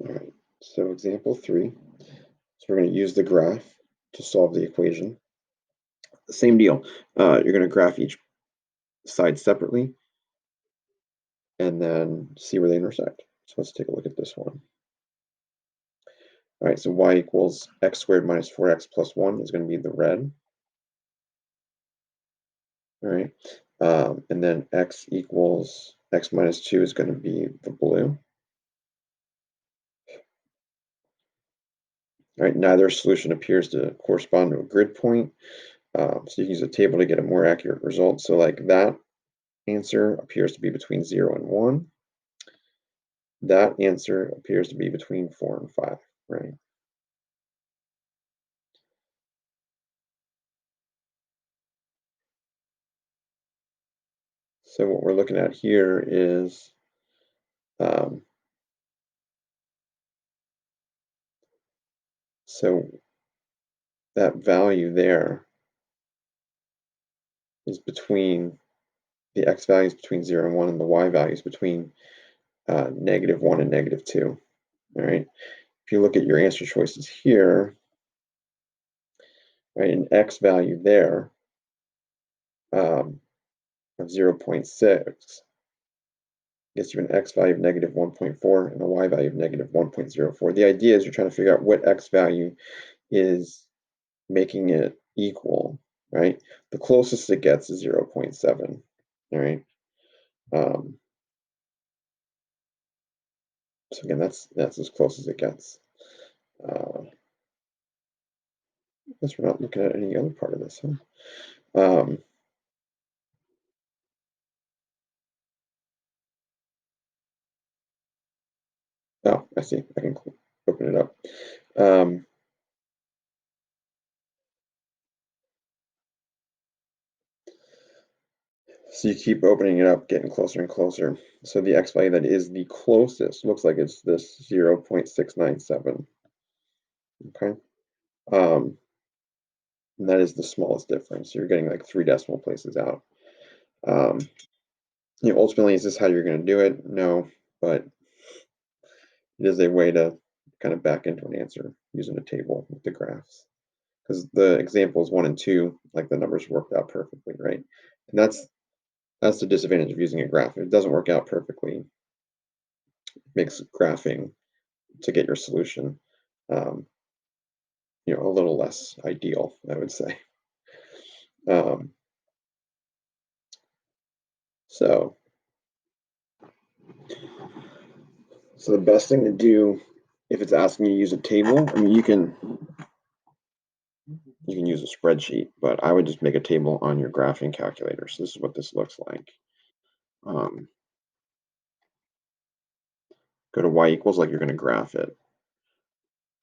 All right, so example 3. So we're going to use the graph to solve the equation. Same deal. You're going to graph each side separately and then see where they intersect. So let's take a look at this one. All right, so y equals x squared minus 4x plus 1 is going to be the red. All right, and then x equals x minus 2 is going to be the blue. All right, neither solution appears to correspond to a grid point, so you can use a table to get a more accurate result. So like that answer appears to be between 0 and 1. That answer appears to be between 4 and 5, right? So what we're looking at here is so that value there is between the x values between 0 and 1, and the y values between -1 and -2. All right. If you look at your answer choices here, right, an x value there of 0.6 gets you an x value of -1.4 and a y value of -1.04. The idea is you're trying to figure out what x value is making it equal, right? The closest it gets is 0.7, all right? So again, that's as close as it gets. I guess we're not looking at any other part of this, huh? Oh, I see. I can open it up. So you keep opening it up, getting closer and closer. So the x value that is the closest looks like it's this 0.697. Okay. And that is the smallest difference. You're getting like 3 decimal places out. Um, ultimately, is this how you're going to do it? No, but it is a way to kind of back into an answer using a table with the graphs. Because the examples 1 and 2, like the numbers worked out perfectly, right? And that's the disadvantage of using a graph. If it doesn't work out perfectly, it makes graphing to get your solution, um, a little less ideal, I would say. Um, so, so the best thing to do if it's asking you to use a table, I mean, you can use a spreadsheet, but I would just make a table on your graphing calculator. So this is what this looks like. Um, go to y equals like you're going to graph it.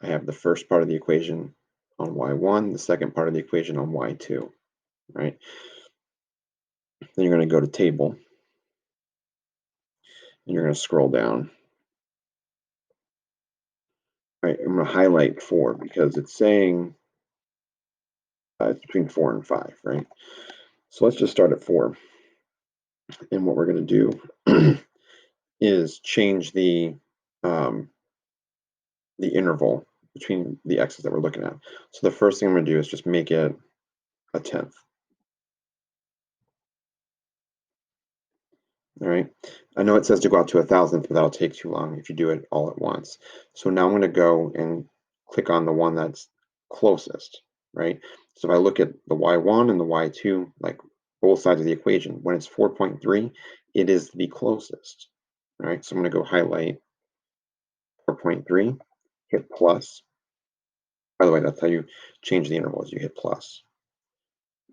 I have the first part of the equation on y1, the second part of the equation on y2, right? Then you're going to go to table, and you're going to scroll down. Right, I'm going to highlight 4 because it's saying it's between 4 and 5, right? So let's just start at 4. And what we're going to do is change the interval between the x's that we're looking at. So the first thing I'm going to do is just make it a tenth. All right. I know it says to go out to 1,000th, but that'll take too long if you do it all at once. So now I'm going to go and click on the one that's closest, right? So if I look at the y1 and the y2, like both sides of the equation, when it's 4.3, it is the closest. All right. So I'm going to go highlight 4.3, hit plus. By the way, that's how you change the intervals. You hit plus.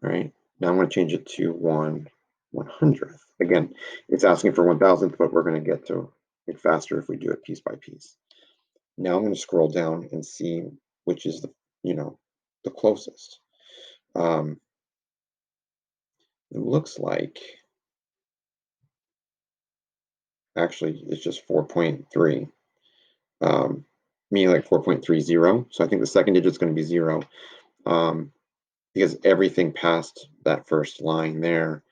All right. Now I'm going to change it to 1/100th. Again, it's asking for 1,000th, but we're going to get to it faster if we do it piece by piece. Now I'm going to scroll down and see which is the closest. It looks like actually it's just 4.3, meaning like 4.30. So I think the second digit is going to be 0, because everything past that first line there,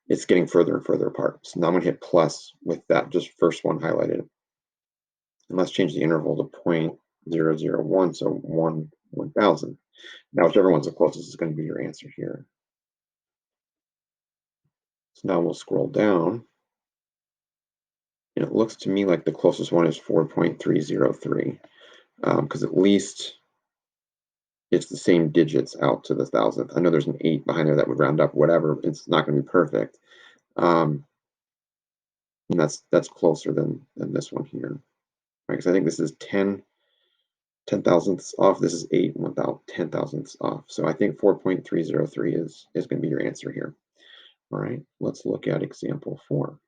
it's getting further and further apart. So now I'm going to hit plus with that just first one highlighted. And let's change the interval to 0.001, so 1/1000. Now, whichever one's the closest is going to be your answer here. So now we'll scroll down, and it looks to me like the closest one is 4.303, because at least it's the same digits out to the thousandth. I know there's an 8 behind there that would round up, whatever. It's not going to be perfect. Um, and that's closer than this one here, right? Because I think this is 10 thousandths off. This is 8 10 thousandths off. So I think 4.303 is going to be your answer here. All right, let's look at example 4.